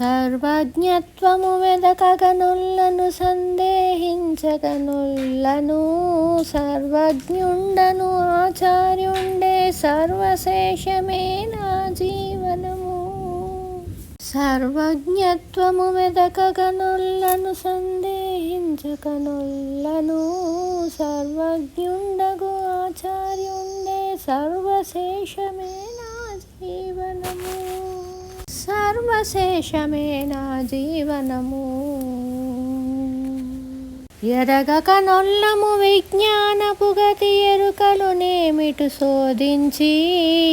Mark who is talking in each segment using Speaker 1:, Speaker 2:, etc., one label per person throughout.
Speaker 1: సర్వజ్ఞత్వము వెదకగనుల్లను సందేహించగనుల్లను. సర్వజ్ఞుండను ఆచార్యుండే సర్వశేషమే నా జీవనము. సర్వజ్ఞత్వము వెదకగనుల్లను సందేహించగనుల్లను. సర్వజ్ఞుండగు ఆచార్యుండే సర్వశేషమే నా జీవనము. సర్వశేషమే నా జీవనము. ఎరగకనొల్లము విజ్ఞానపు గతి ఎరుకలు నేమిటు శోధించి.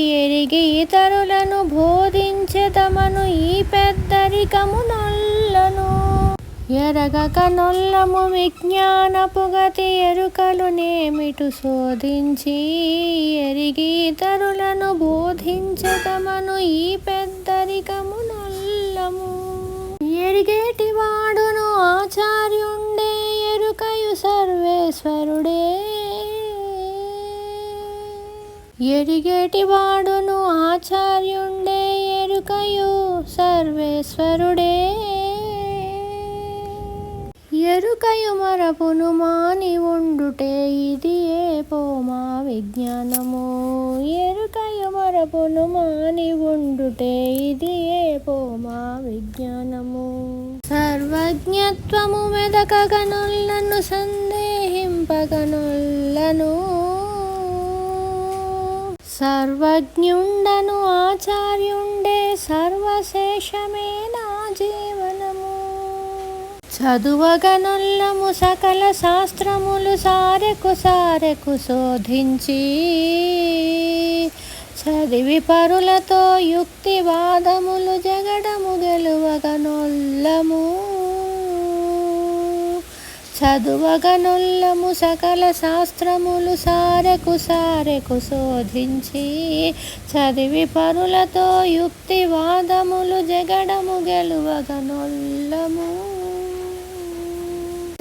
Speaker 1: ఎరిగి ఇతరులను బోధించెదమను ఈ పెద్దరికము నొల్లను. ఎరగకనొల్లము విజ్ఞానపు గతి ఎరుకలు నేమిటు శోధించి. ఎరిగి ఇతరులను బోధించెదమను ఈ పెద్దరికము నొల్లము. ఎరిగేటి వాడును ఆచార్యుండే ఎరుకయు సర్వేశ్వరుడే. ఎరిగేటి వాడును ఆచార్యుండే ఎరుకయు సర్వేశ్వరుడే. ఎరుకయు మరపును మాని ఉండుటే ఇది ఏ పోమా విజ్ఞానము. ఎరుకయు మరపును మాని ఉండుటే ఇది ఏ పోమా విజ్ఞానము. సర్వజ్ఞత్వము వెదకగనుల్లను సందేహింపగనుల్లను. సర్వజ్ఞుండను ఆచార్యుండే సర్వశేషమే నా జీవనము. చదువగనుల్లము సకల శాస్త్రములు సారెకు శోధించి. చదివి పరులతో యుక్తివాదములు జగడము గెలువగనుల్లము. చదువగనుల్లము సకల శాస్త్రములు సారెకు శోధించి. చదివి పరులతో యుక్తివాదములు జగడము గెలువగనుల్లము.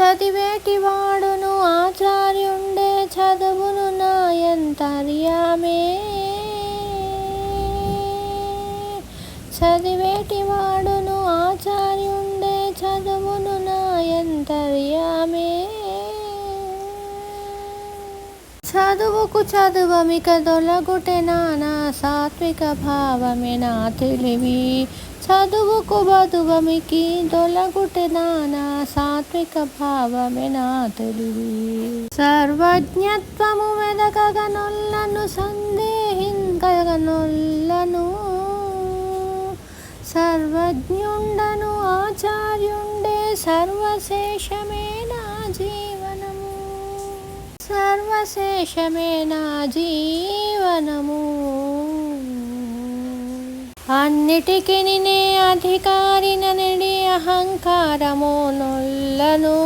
Speaker 1: చదివేటి వాడును ఆచార్యుండే చదువును నాయంతర్యామే. చదివేటి వాడును ఆచార్యుండే చదువును నాయంతర్యామే. చదువుకు చదువమిక దొలగుటె నానా సాత్విక భావమే నా తెలివి. చదువుకు బదువమికి దొలగుటె నానా సాత్విక భావమే నా తెలివి. సర్వజ్ఞత్వము వెదకగనుల్లను సందేహించగనుల్లను. సర్వజ్ఞుండను ఆచార్యుండే సర్వశేషమే నా జీవనము. సర్వశేషమే నా జీవనము. అన్నిటికి నే అధికారిననిడి అహంకారము నొల్లను.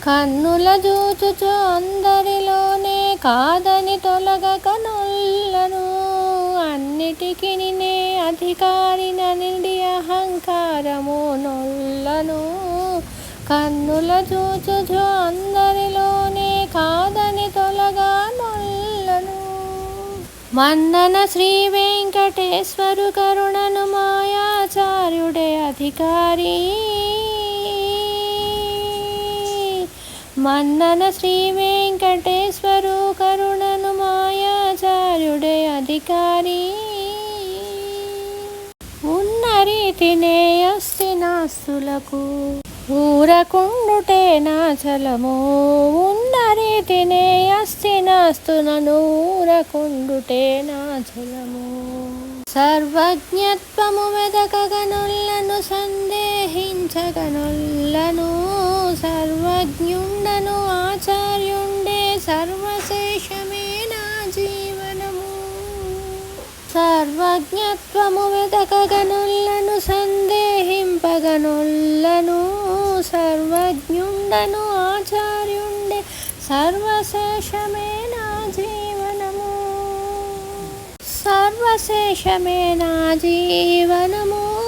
Speaker 1: కన్నుల జూచుచు అందరిలోనే కాదని తొలగక నొల్లను. అన్నిటికి నే అధికారిననిడి అహంకారము నొల్లను. కన్నుల చూచుచు అందరిలోనే కాదని తొలగా నొల్లను. మన్నన శ్రీ వెంకటేశ్వరు కరుణను మాయాచార్యుడే అధికారి. మన్నన శ్రీ వెంకటేశ్వరు కరుణను మాయాచార్యుడే అధికారి. ఉన్న రీతినే అస్తి నాస్తులకు ఊరకుండుటే నా చలము. ఉన్న రీతినే అస్తి నాస్తునను ఊరకుండుటే నా చలము. సర్వజ్ఞత్వము వెదకగనుల్లను సందేహించగనుల్లను. సర్వజ్ఞుండను ఆచార్యుండే సర్వశేషమే నా జీవనము. సర్వజ్ఞత్వము వెదకగనుల్లను సందేహింపగనుల్లను. సర్వజ్ఞుండను ఆచార్యుండే సర్వశేషమే నా జీవనము. సర్వశేషమే నా జీవనము.